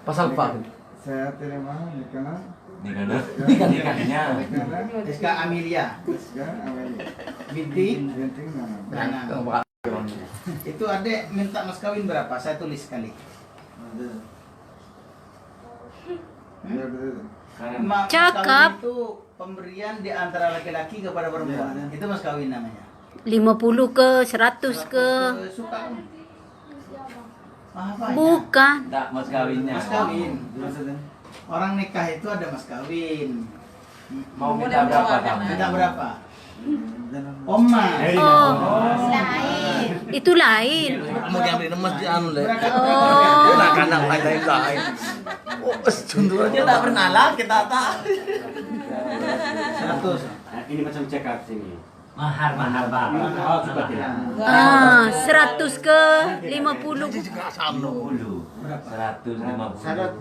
Pasal Pak. Saya terima nikahnya. Nikahnya. Rizka Amelia binti Nana. Itu adek minta mas kawin berapa? Saya tulis sekali. Mas Cakep. kawin itu pemberian di antara laki-laki kepada perempuan. Itu mas kawin namanya. 50 ke 100 ke Suka. Apa ya? bukan. Tak mas kawinnya. Mas kawin. Orang nikah itu ada mas kawin. Mau minta berapa kamu? Minta berapa? Oma. Oh, itu lain. Mau yang di emas di anu le. Oh, Anak-anak lain. Oh, cenderung Dia tak pernah lah, kita tak. 100. Ini macam check up sini. Mahar Bang. Oh, coba tidak. 100 ke 50. 50. 150.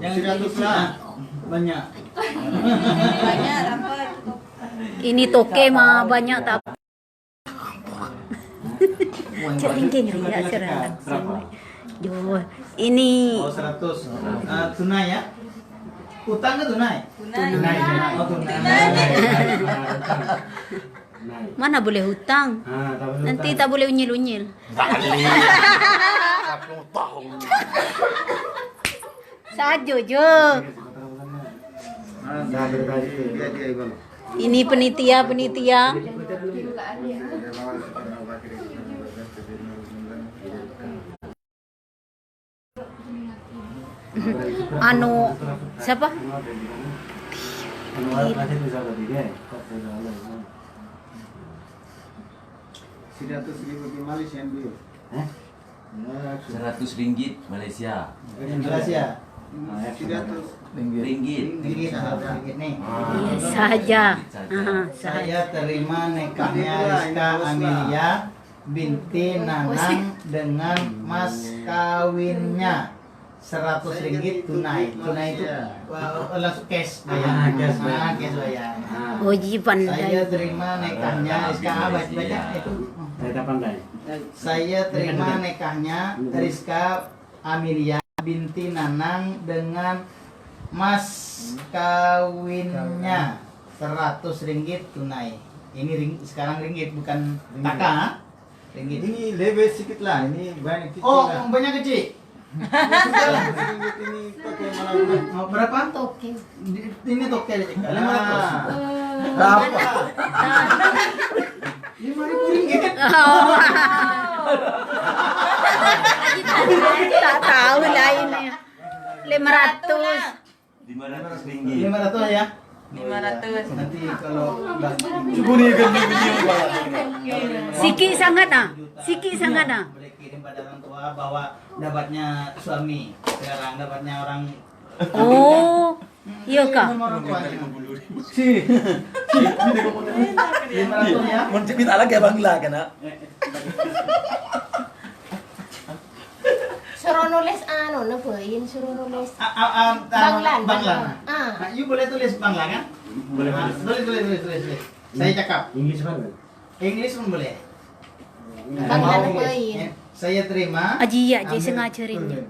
Yang 100 lah. Banyak. Ini toke mah banyak tak. Ceringking ria serang. Jo, ini Oh, 100. Tunai ya? Utang ke tunai? Tunai. Oh, tunai. mana boleh hutang. Nanti tak boleh unyil-unyil. Sajo jo. Ini penitia. Anu siapa? RM100 Malaysia. Malaysia. Ringgit. Ringgit nih. Iya saja. Saya terima nikahnya Rizka Amelia binti Nanang dengan mas kawinnya RM100 tunai. Tunai itu langsung cash bayar. Cash bayar. Oji pandai. Saya terima nikahnya Rizka baca itu. Saya pandai. Saya terima nikahnya Rizka Amelia binti Nanang dengan mas kawinnya RM100 tunai. Ini sekarang ringgit bukan taka. Ringgit. Ini lebih sedikit lah, ini banyak kecil Oh, lah. banyak kecil. Ringgit ini pakai malam. Mau berapa? Toke. Ini toke aja. 500. Berapa? RM5.000. Tak tahu lainnya. 500. RM500. 500 ya. 500. Nanti kalau Sikit sangat ah. boleh kirim pada orang tua bahwa dapatnya suami, sekarang dapatnya orang. Oh, iya kah? Sama orang tuanya. 500 ya. Mau minta lagi abang lah kan? Suruh nulis anu nebein, suruh nulis Banglan. Banglan. Nah, you boleh tulis Bangla kan? Boleh. Tulis. Saya cakap. Inggris mana? Inggris pun boleh. Banglan Mau nebein. Inggris. Saya terima. Aji ya, je sengajarinnya.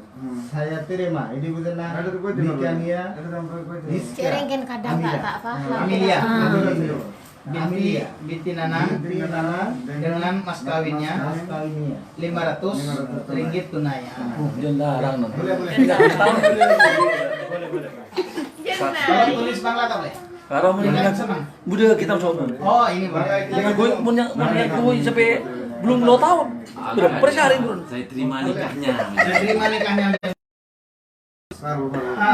Saya terima. Ini benar. Nikahnya Rizka Ceringin kadang tak paham. Amelia. Amelia. Binti Nanang dengan mas kawinnya Mas kawinnya. RM500 tunai. Jangan larang non. Boleh. Kalau tulis Bangla tak boleh? Kalau mau ingat muda kita coba. Oh, ini boleh. Dengan gue mau sampai belum 2 tahun. Berapa hari bro? Saya terima nikahnya. Saya terima nikahnya.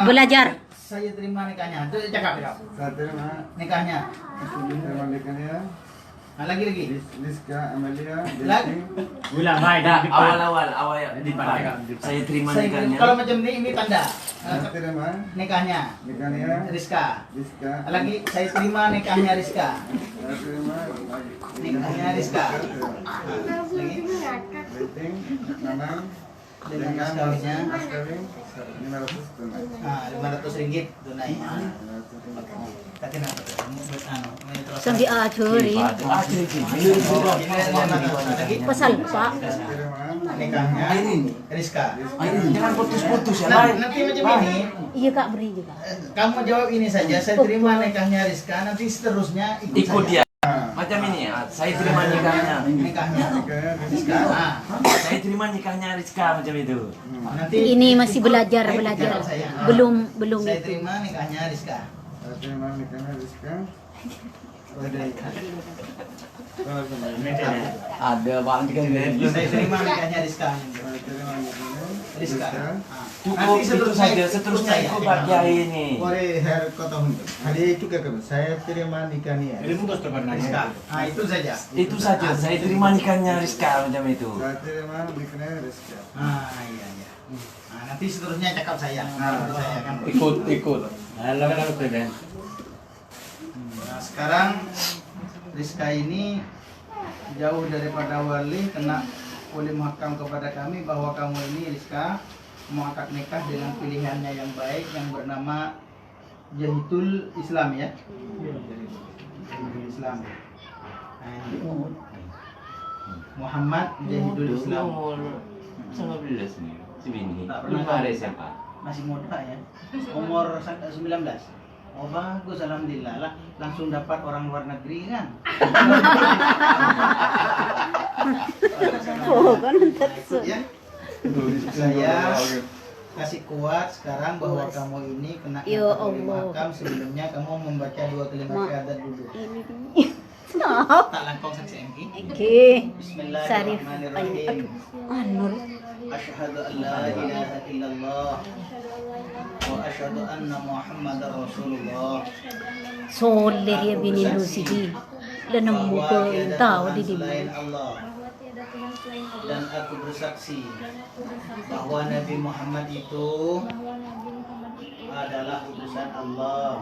Belajar. Saya terima nikahnya. Itu cakap. Saya terima. Nikahnya. Terima nikahnya Nah, lagi. Rizka Amelia Lagi. binti Ulang baik. Awal di depan. Saya terima nikahnya. Kalau macam ini tanda. Saya terima Nikahnya nikahnya Rizka. Rizka. Lagi saya terima nikahnya Rizka. Saya terima Nikahnya Rizka. Lagi binti Nanang dengan mas kawinnya. mas kawin 500 tunai. RM500 tunai. Tak kenapa tuh? Sambil ajuri. Pasal Pak. Terima nikahnya Airin. Rizka. Airin, jangan putus-putus ya, Nah, Bay. nanti macam ini, Iya Kak, beri juga. kamu jawab ini saja, saya terima nikahnya Rizka, nanti seterusnya ikut Ikut saya. dia. Macam ini ya, saya terima nikahnya. Nikahnya Rizka. Nah, Saya terima nikahnya Rizka macam itu. nanti Ini masih belajar. Jawab saya. Belum Saya itu. terima nikahnya Rizka. Saya terima nikahnya Rizka. Ada bang Saya terima nikahnya Rizka. Saya terima nikahnya Rizka. Rizka. Cukup itu saja, seterusnya ikut bahagia ini. Ore her kota hundur. Hari itu kakak, saya terima nikahnya. Jadi mungkin Rizka. sebenarnya. Nah, itu saja. Itu saja, saya terima nikahnya Rizka macam itu. Saya terima nikahnya Rizka. Iya. Nah, nanti seterusnya cakap saya. Saya akan Ikut. Halo, Presiden. Nah, sekarang Rizka ini jauh daripada wali, kena wali muhakam kepada kami bahwa kamu ini Rizka mau akad nikah dengan pilihannya yang baik yang bernama Jahidul Islam ya. Jahidul Islam. Nah, ini. Muhammad Jahidul Islam. Sama bila sini, sini. Tak pernah Ada siapa? Masih muda ya. Umur 19. Oh bagus, alhamdulillah lah, langsung dapat orang luar negeri kan. Oh, kan Nah, ikut ya. Saya kasih kuat sekarang bahwa kamu ini kena Ya angkat oleh Allah. mahakam. Sebelumnya kamu membaca 2 kalimat syahadat dulu. Ini. Tak langkong saksi engki. Oke. Sarif. Bismillahirrahmanirrahim. Anur. Asyhadu an la ilaha illallah wa asyhadu anna Muhammadar Rasulullah. Soler ya bini Lucy. Dan nemu Bahwa ke tiada tahu Tuhan di selain mana. Allah. Dan aku bersaksi bahwa Nabi Muhammad itu adalah utusan Allah.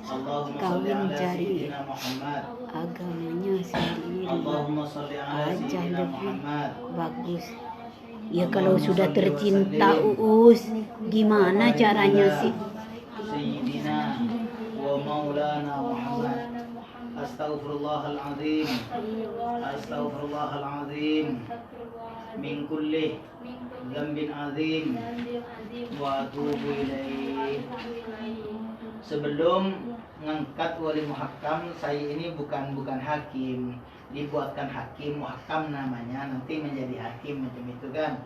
Allahumma sholli Kawin ala cari sayyidina Muhammad. agamanya sendiri. Allahumma sholli ala Aja sayyidina lebih Muhammad. bagus. Ya kalau sudah tercinta Uus, gimana caranya sih? Sayyidina wa maulana Muhammad. Astaghfirullahalazim. Astaghfirullahalazim. Min kulli dzambin azim wa atubu ilaih. Sebelum mengangkat wali muhakam, saya ini bukan hakim, dibuatkan hakim muhakam namanya, nanti menjadi hakim macam itu kan.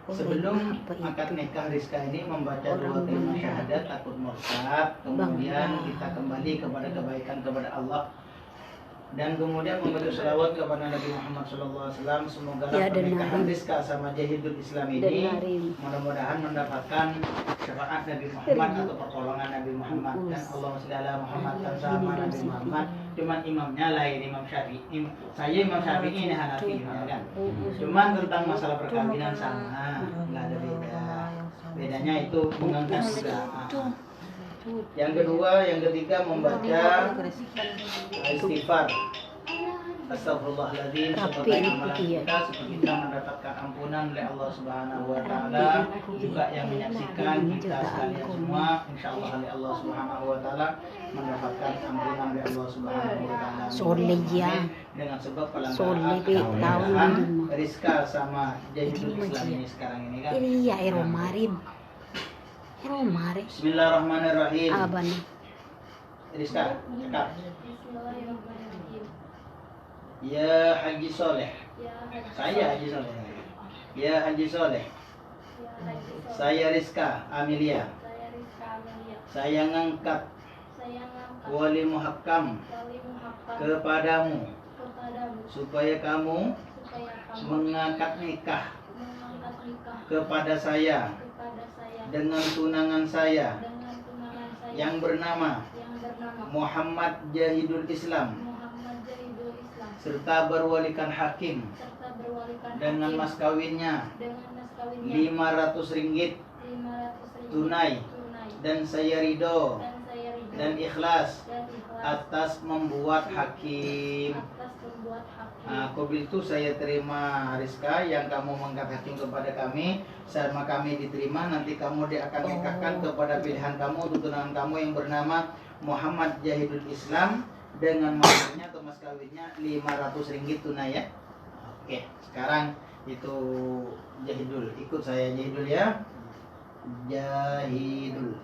Sebelum akad nikah Rizka ini membaca 2 kalimat syahadat takut murtad, kemudian kita kembali kepada kebaikan kepada Allah dan kemudian membaca selawat kepada Nabi Muhammad SAW. Semoga Ya, pernikahan Narim. Rizka sama Jahidul Islam Dan ini Narim. mudah-mudahan mendapatkan syafaat Nabi Muhammad atau pertolongan Nabi Muhammad. Dan Allah SWT Muhammad kan sama Nabi Muhammad, cuman imamnya lain, Imam Syafi'i. Saya Imam Syafi'i ini Hanafi ya kan. Cuman tentang masalah perkawinan sama, nggak ada beda. Bedanya itu mengangkat juga. Yang kedua, yang ketiga membaca istighfar. Astagfirullahaladzim sebagai amalan kita, seperti kita mendapatkan ampunan oleh Allah Subhanahu wa taala, juga yang menyaksikan kita sekalian semua insyaallah oleh Allah Subhanahu wa taala mendapatkan ampunan oleh Allah Subhanahu wa taala. Soleh ya. Dengan sebab Soleh pelanggaran tahun Rizka sama Jahidul Islam ini sekarang ini kan. Iya, Eromarim. Eromarim. Bismillahirrahmanirrahim. Aban. Rizka, cakap. Ya Haji Soleh. Saya Haji Soleh. Ya Haji Soleh. Saya Rizka Amelia. Saya ngangkat wali muhakam kepadamu supaya kamu mengangkat nikah kepada saya dengan tunangan saya yang bernama Muhammad Jahidul Islam, serta berwalikan hakim dengan mas kawinnya 500 ringgit tunai, dan saya ridho dan ikhlas atas membuat hakim. Qabil itu saya terima Rizka yang kamu mengangkat hakim kepada kami, sama kami diterima. Nanti kamu akan nikahkan kepada pilihan kamu, tuntunan kamu yang bernama Muhammad Jahidul Islam dengan maharnya atau mas kawinnya 500 ringgit tunai ya. Oke, sekarang itu Jahidul. Ikut saya Jahidul ya. Jahidul.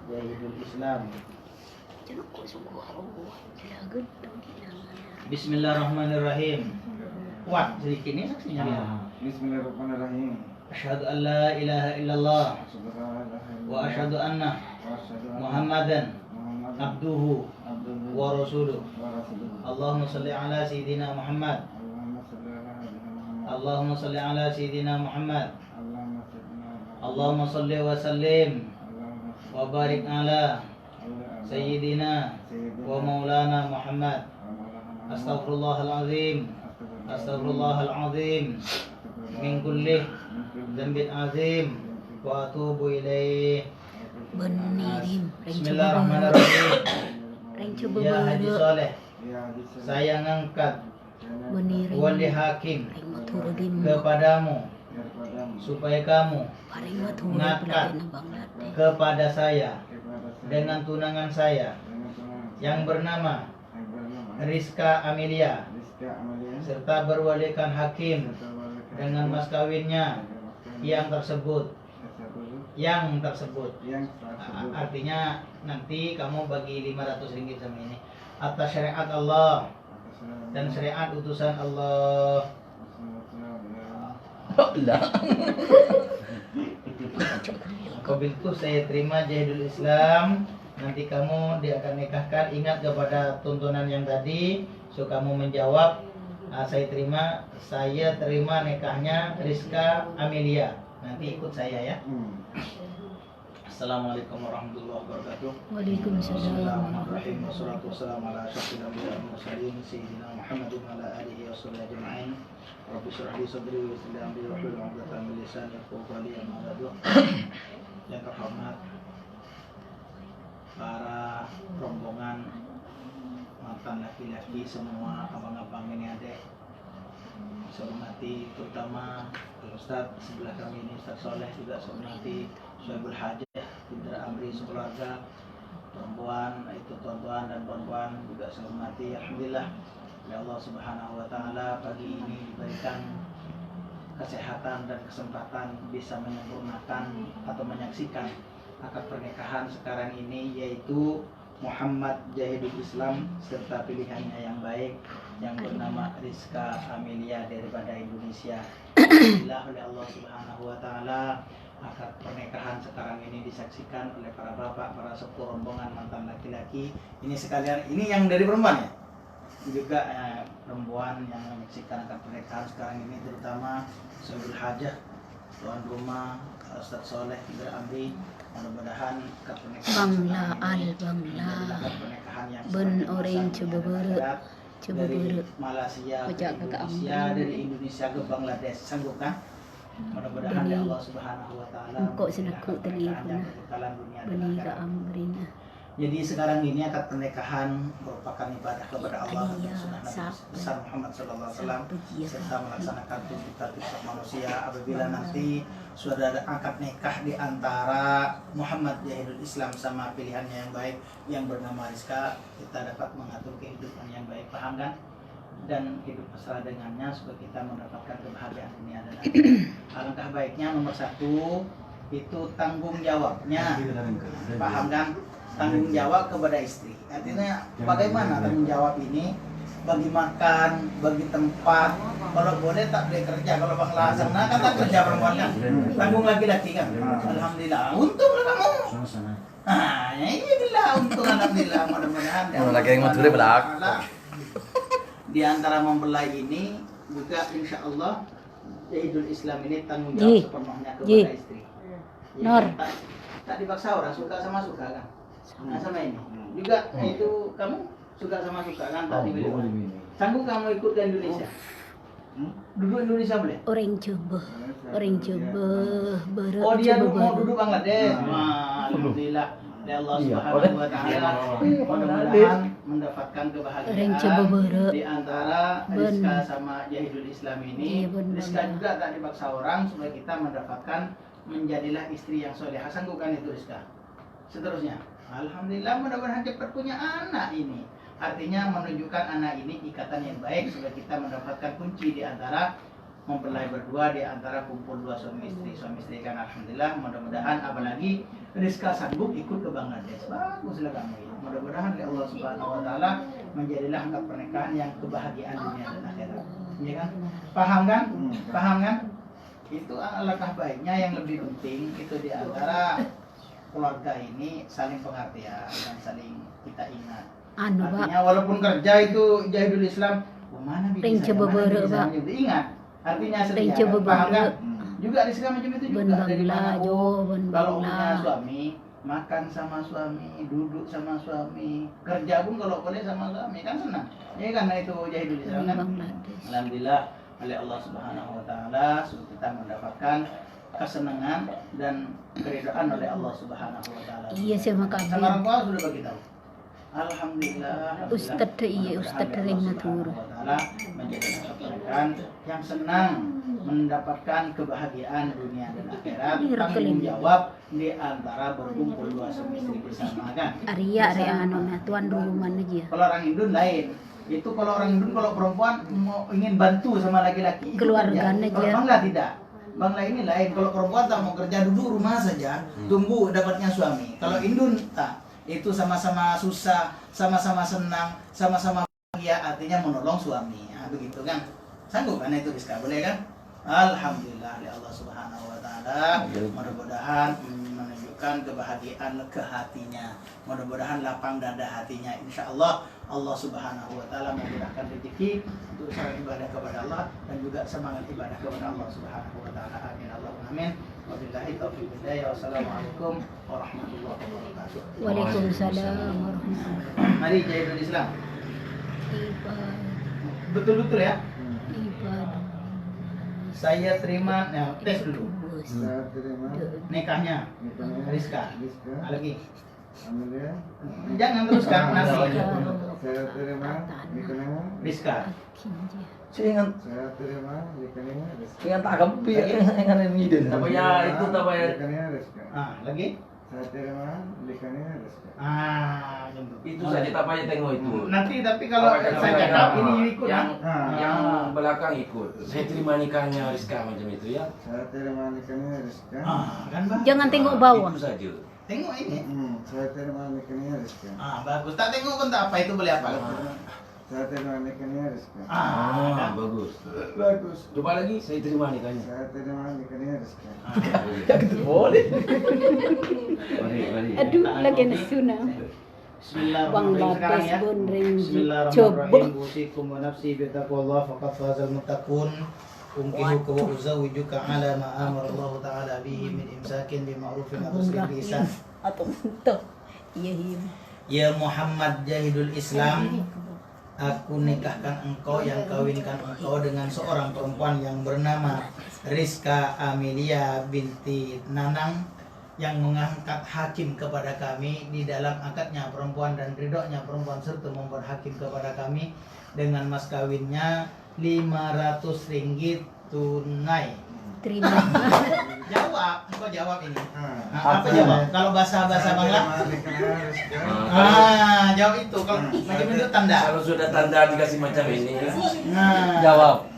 Jahidul Islam. Bismillahirrahmanirrahim. Kuat sedikit ini saksinya ya. Bismillahirrahmanirrahim. Asyhadu an la ilaha illallah wa asyhadu anna Muhammadan abduhu wa rasuluh. Allahumma salli ala sayyidina Muhammad. Allahumma salli ala sayyidina Muhammad. Allahumma salli wa sallim wa barik ala sayyidina wa maulana Muhammad. Astaghfirullahalazim. Astaghfirullahalazim min kulli dzambin azim wa atubu ilaih. Benirim. Bismillahirrahmanirrahim. Reng coba Ya Haji beru. Soleh, saya ngangkat Benirim. wali hakim Reng matur dim. kepadamu supaya kamu Pareng matur Ngakat. pelakena Bangladesh. kepada saya dengan tunangan saya yang bernama Rizka Amelia serta berwalikan hakim dengan mas kawinnya yang tersebut. Artinya nanti kamu bagi 500 ringgit sama ini atas syariat Allah dan syariat utusan Allah. Apabila saya terima Jahidul Islam, nanti kamu dia akan nikahkan. Ingat kepada tuntunan yang tadi. So kamu menjawab, saya terima nikahnya Rizka Amelia. Nanti ikut saya ya. Assalamualaikum warahmatullahi wabarakatuh. Waalaikumsalam. Bismillahirrahmanirrahim. Wassalatu wassalamu ala asyrafil anbiya'i wal mursalin sayyidina Muhammadin wa ala alihi washabihi ajma'in. Rabbi shrah li sadri wa yassir li amri wahlul 'uqdatam min lisani yafqahu qawli. Amma ba'du. Yang terhormat para rombongan mantan laki-laki semua, abang-abang ini adek, saya hormati terutama Ustaz sebelah kami ini, Ustaz Soleh, juga saya hormati Syuaibul Hajah, Indra Amri sekeluarga, perempuan itu tuan-tuan dan puan-puan juga saya hormati. Alhamdulillah ya Allah Subhanahu wa taala pagi ini diberikan kesehatan dan kesempatan bisa menyempurnakan atau menyaksikan akad pernikahan sekarang ini, yaitu Muhammad Jahidul Islam serta pilihannya yang baik yang bernama Rizka Amelia daripada Indonesia. Alhamdulillah oleh Allah Subhanahu wa taala akad pernikahan sekarang ini disaksikan oleh para bapak, para sepuh rombongan mantan laki-laki. Ini sekalian, ini yang dari perempuan ya? Juga perempuan yang menyaksikan akad pernikahan sekarang ini, terutama Syuaibul Hajah, tuan rumah Ustaz Soleh Indra Amri. Mudah-mudahan akad pernikahan Bangla sekarang ini al Bangla. akad pernikahan yang Ben semakin orang besar coba di beru. akhirat. Coba Dari beru. Malaysia ke Pecah ke Indonesia, Amri. dari Indonesia ke Bangladesh, sanggup kan? Mudah-mudahan Beni. ya Allah Subhanahu wa taala Engkau senakut tadi pernikahan yang pernah. berkekalan dunia dan Beni akhirat. ka Amrina. Jadi sekarang ini akad pernikahan merupakan ibadah kepada Allah dan Iya, sunnah Nabi sabda. besar Muhammad SAW Iya. serta melaksanakan tuntutan hak manusia. Apabila nanti sudah ada akad nikah di antara Muhammad Jahidul Islam sama pilihannya yang baik yang bernama Rizka, kita dapat mengatur kehidupan yang baik, paham kan? Dan hidup mesra dengannya supaya kita mendapatkan kebahagiaan dunia dan akhirat. Alangkah baiknya nomor satu itu tanggung jawabnya, paham kan? Tanggung jawab kepada istri. Artinya bagaimana tanggung jawab ini? Bagi makan, bagi tempat, kalau boleh tak boleh kerja. Kalau Bang Lasang nah kan tak kerja perempuan kan, tanggung laki-laki kan. Alhamdulillah, untunglah kamu. Ah, ya inilah untung alhamdulillah. Mudah-mudahan Lagi yang mau curi belak. di antara mempelai ini juga insya Allah Jahidul Islam ini tanggung Ji. jawab sepenuhnya kepada Ji. istri. Nor. Tak dipaksa orang, suka sama suka kan. Nah sama ini juga itu kamu suka sama suka kan, tak dipilih orang. Sanggup kamu ikut ke Indonesia? Duduk Indonesia boleh? Orang coba beru. Oh dia coba mau beru. duduk Bangladesh. Alhamdulillah. Ya Allah Subhanahu wa taala mudah-mudahan mendapatkan Orang coba kebahagiaan beru. di antara Ben. Rizka sama Jahidul Islam ini. Iya, benar. Rizka juga tak dipaksa orang supaya kita mendapatkan menjadilah istri yang solehah. Sanggup kan itu Rizka? Seterusnya, alhamdulillah mudah-mudahan cepat punya anak ini. artinya menunjukkan anak ini ikatan yang baik sudah kita mendapatkan kunci di antara mempelai berdua, di antara kumpul dua suami istri kan alhamdulillah. Mudah-mudahan apalagi Rizka sanggup ikut ke Bangladesh, baguslah kamu ini. Mudah-mudahan oleh Allah Subhanahu Wa Taala menjadilah akad pernikahan yang kebahagiaan dunia dan akhirat, ya kan? Paham kan? Paham kan? Itu alangkah baiknya. Yang lebih penting itu di antara keluarga ini saling pengertian dan saling kita ingat. Artinya walaupun kerja itu Jahidul Islam, mana bisa ingat. Artinya setia, paham kan? Juga di segala macam itu juga dari mana kalau punya suami, makan sama suami, duduk sama suami, kerja pun kalau boleh sama suami kan senang. Ya karena itu Jahidul Islam kan. Alhamdulillah oleh Allah Subhanahu Wa Taala kita mendapatkan kesenangan dan keridhaan oleh Allah Subhanahu Wa Taala. Iya sama kami. Sama orang tua sudah bagi tahu. Alhamdulillah. Ustaz ring ngatur. Menjadi pernikahan yang senang, mendapatkan kebahagiaan dunia dan akhirat, tanggung jawab di antara berkumpul dua suami istri bersama kan. Arya tuan rumah aja. Kalau orang Indun lain. Itu kalau orang Indun, kalau perempuan mau ingin bantu sama laki-laki keluarga aja. Kalau Bangla tidak. Bangla ini lain. Kalau perempuan tak mau kerja, duduk rumah saja, tunggu dapatnya suami. Kalau Indun tak. Itu sama-sama susah, sama-sama senang, sama-sama bahagia, artinya menolong suami. Nah, begitu kan? Sanggup kan itu Rizka? Boleh kan? Alhamdulillah ya Allah Subhanahu Wa Taala. Mudah-mudahan menunjukkan kebahagiaan ke hatinya. Mudah-mudahan lapang dada hatinya. Insya Allah Allah Subhanahu Wa Taala memudahkan rezeki untuk usaha ibadah kepada Allah dan juga semangat ibadah kepada Allah Subhanahu Wa Taala. Amin Allahumma amin. Wabillahi taufiq hidayah. Wassalamualaikum warahmatullahi wabarakatuh. Waalaikumsalam warahmatullahi wabarakatuh. Mari Jahidul Islam. Ibadah. Betul-betul ya. Ibadah. Saya terima, nah, tes dulu. Saya terima Nikahnya Rizka. Rizka. Lagi. Amelia. Jangan teruskan nanti. Saya terima nikahnya Rizka. Saya terima nikahnya Rizka. ingat agak ingat ngidin. Tapi ya itu tapi ya Nikahnya Rizka. Lagi. Saya terima nikahnya Rizka. itu saja tak payah tengok itu. Nanti tapi kalau saya cakap ini ikut yang belakang ikut. Saya terima nikahnya Rizka macam itu ya. Saya terima nikahnya Rizka. kan Bang? Jangan tengok bawah. Itu saja. Tengok ini. Saya terima nikahnya Rizka. Bagus. Tak tengok pun tak apa, itu boleh apa? Saya terima nikahnya Rizka. Kan? Bagus. Bagus. Coba lagi saya terima nikahnya. Saya terima nikahnya Rizka. Boleh. Mari. Aduh, lagi sunah. Bismillahirrahmanirrahim. Sekarang ya. Bismillahirrahmanirrahim. Usikum wa nafsi bi taqwallah faqad fazal muttaqun. Umkihuka wa uzawwijuka ala ma amara Allah ta'ala bihi min imsakin bi ma'rufin wa tasrih bi ihsan. Atau tuh. Iya. Ya Muhammad Jahidul Islam, aku nikahkan engkau yang kawinkan engkau dengan seorang perempuan yang bernama Rizka Amelia binti Nanang yang mengangkat hakim kepada kami di dalam akadnya perempuan dan ridhonya perempuan serta membuat hakim kepada kami dengan mas kawinnya 500 ringgit tunai. Terima. Jawab, kau jawab ini. Apa jawab? Kalau bahasa Bangla? Nikahnya Rizka. Jawab itu. Kalau macam itu tanda. Kalau sudah tanda dikasih macam ini. Jawab.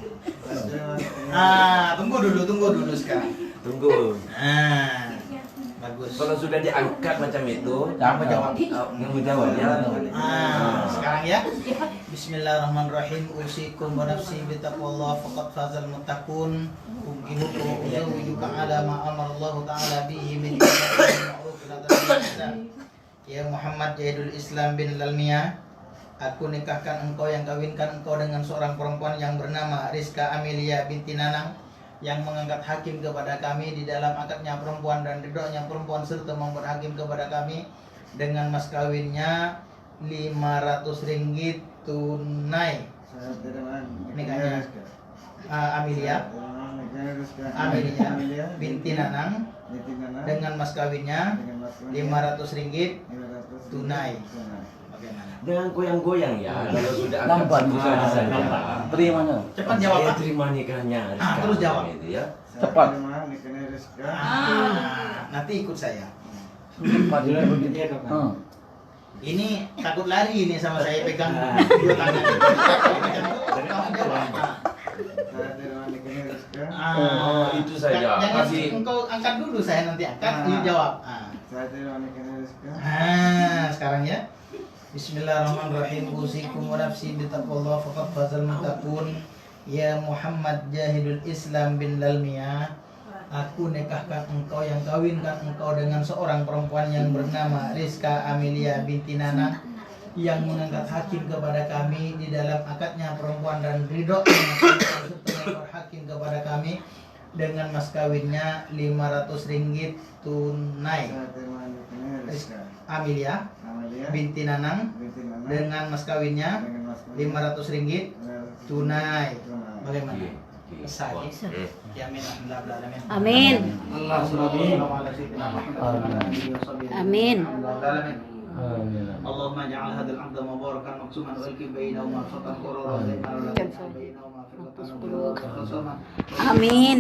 Tunggu dulu sekarang. Tunggu. Bagus. Kalau sudah diangkat macam itu, Apa jawab? yang menjawab ya. Sekarang ya. Bismillahirrahmanirrahim. Usikum wa nafsi bi taqwallah faqad fazal muttaqun. Umkihuka wa uzawwijuka ala ma amara Allah ta'ala bihi min Ya Muhammad Jahidul Islam bin Lalmia, aku nikahkan engkau yang kawinkan engkau dengan seorang perempuan yang bernama Rizka Amelia binti Nanang yang mengangkat hakim kepada kami di dalam akadnya perempuan dan ridhonya perempuan serta membuat hakim kepada kami dengan mas kawinnya 500 ringgit tunai. Saya terima Nikahnya Amelia binti Nanang dengan mas kawinnya 500 ringgit tunai. Bagaimana? Dengan goyang-goyang ya. Kalau sudah Lambat. angkat saja. Terimanya. Cepat jawab. Saya terima nikahnya Rizka. Terus jawab. Itu ya. Cepat. Terima nikahnya Rizka. Nanti ikut saya. Majulah begitu. Ini takut lari ini sama saya pegang dua tangan. Kamu jawab. Saya tidak menikahnya Rizka. Oh, itu saja. Jangan Masih- engkau angkat dulu, saya nanti angkat, you jawab. Saya tidak menikahnya Rizka. Sekarang ya. Bismillahirrahmanirrahim. Usikum wa nafsi bitaqwallah faqad fazal muttaqun. Ya Muhammad jahidul Islam bin lalmiyah. Aku nikahkan engkau yang kawinkan engkau dengan seorang perempuan yang bernama Rizka Amelia binti Nana yang mengangkat hakim kepada kami di dalam akadnya perempuan dan ridho serta hakim kepada kami dengan mas kawinnya 500 ringgit tunai. Saya tidak menikahnya Rizka. Amelia Amalia binti Nanang binti Nana dengan mas kawinnya dengan mas 500 ringgit tunai. Bagaimana? Oke, oke. Sah ya? Ya amin. Alhamdulillah alamin. Amin. Amin. Amin. Allahumma ja'al hadzal 'abda mubarakan maqsuman wa alqi bainahuma fatan qurra Amin.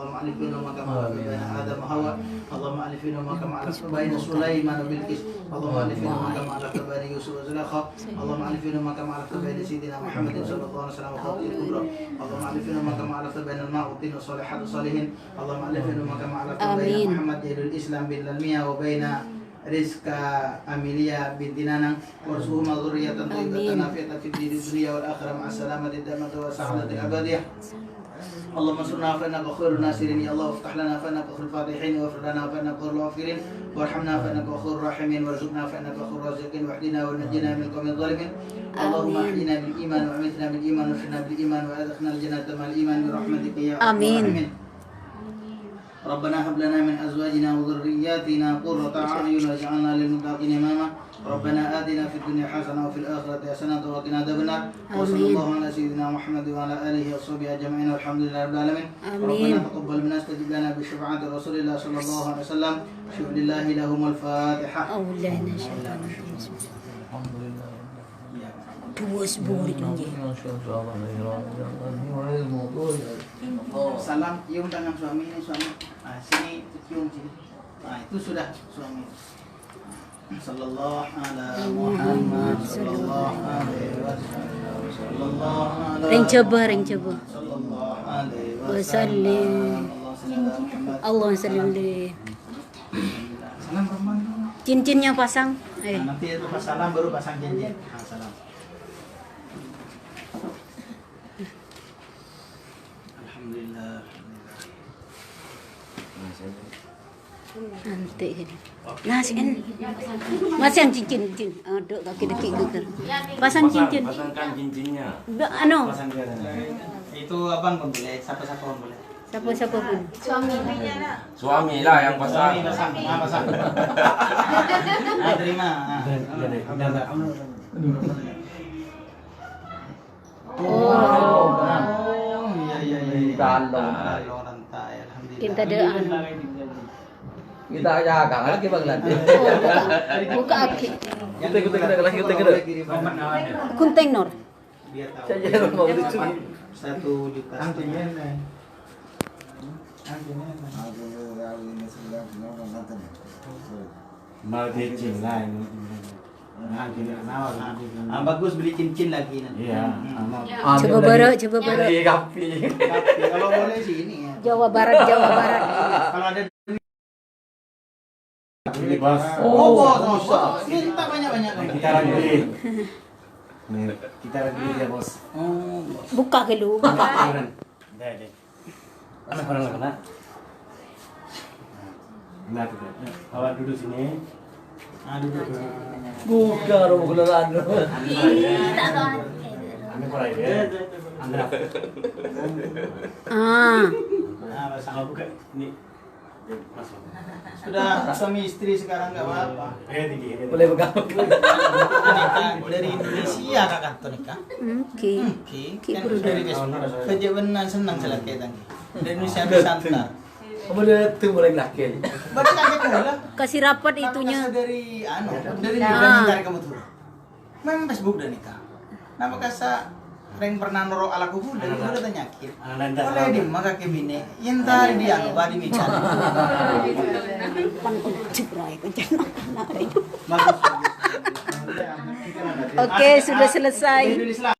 اللهم ألف بينهما كما ألف بين آدم وحواء اللهم ألف بينهما كما ألفت بين سليمان وبلقيس اللهم ألف بينهما كما ألفت بين يوسف وزليخا اللهم ألف بينهما كما ألفت بين سيدنا محمد صلى الله عليه وسلم وخاتم الكبرى اللهم ألف بينهما كما ألفت بين الماء والطين والصالحات الصالحين اللهم ألف بينهما كما ألفت بين آمين. محمد جهل الإسلام بن للمية وبين Rizka Amelia binti Nanang warzuhuma dzurriyyatan thayyibatan nafi'atan fid dunya wal akhirah ma'a salamati dammati wa sa'adatil abadiyah. Allahumma surna fa innaka khairun nasirin ya Allah iftah lana fa innaka khairul fatihin wa ighfir lana fa innaka khairul ghafirin warhamna fa innaka khairur rahimin warzuqna fa innaka khairur raziqin wahdina wa najjina min qawmidh dhalimin. Allahumma ahyina bil iman wa amitna bil iman wa fina bil iman wa adkhilna al jannata ma'al iman bi rahmatika ya arhamar rahimin. ربنا هب لنا من ازواجنا وذرياتنا قرة اعين واجعلنا للمتقين اماما ربنا آتنا في الدنيا حسنة وفي الآخرة حسنة وقنا عذاب النار وصلى الله على سيدنا محمد وعلى آله وصحبه أجمعين والحمد لله رب العالمين ربنا تقبل منا استجب لنا بشفاعة رسول الله صلى الله عليه وسلم شكر لله لهم الفاتحة. Salam cium tangan suami ini suami. Nah, sini cium sini. Nah, itu sudah suami. Sallallahu ala Muhammad sallallahu alaihi wasallam. Sallallahu ala Ring coba. sallallahu alaihi Wasallim. Allah sallim. Salam Rahman. Cincinnya pasang. Nah, nanti itu pas salam baru pasang cincin. Nah, salam. Alhamdulillah. Nanti gini. Nasi kan. Masang cincin. Duk kaki geger. Pasang cincin. Pasangkan cincinnya. Anu, Itu abang pun boleh, siapa-siapa pun boleh. siapa pun. Suami lah yang pasang. Suami pasang, pasang. Terima. Iya. Kalau rantai, alhamdulillah. Kita doa. Kita jaga lagi bang nanti. Buka aki. Kita. Kunteng Nor. Biar tahu. Saya mau lucu. 1 juta. Antinya. Mau dicing lah ini. Nah, gini kenal. Bagus beli cincin lagi nanti. Iya. Coba baru. Kapi. Tapi kalau boleh sih ini ya. Jawa Barat. Kalau ada Ini bos. bos. Minta banyak-banyak. Kita lagi. Nih, kita lagi ya bos. Oh, Buka dulu. Deh. Mana orang kena? Nah, tuh. Awak duduk sini. aduh. Buka rumah kenalan. Ambil korai ya. Anda. Ah, Nah, Sama buka. Ini. Masuk. sudah suami istri sekarang nggak apa-apa. Tinggi. Boleh pegang. Nikah dari Indonesia kakak tuh nikah. oke. Oke. Ki Kan bro. dari kerja benar senang saya lihat tadi. Dari Indonesia Nusantara. Kamu udah tuh mulai laki. Baru kaget pula. Kasih rapat itunya. Dari dari kamu tuh. Memang Facebook udah nikah. Nama kasa Reng pernah noro ala kubu dari udah tanyakit. Oleh di maka kebine, yang tadi dia badi mican. Pan ciprai kencang anak itu. Bagus. Oke, sudah selesai. Islam.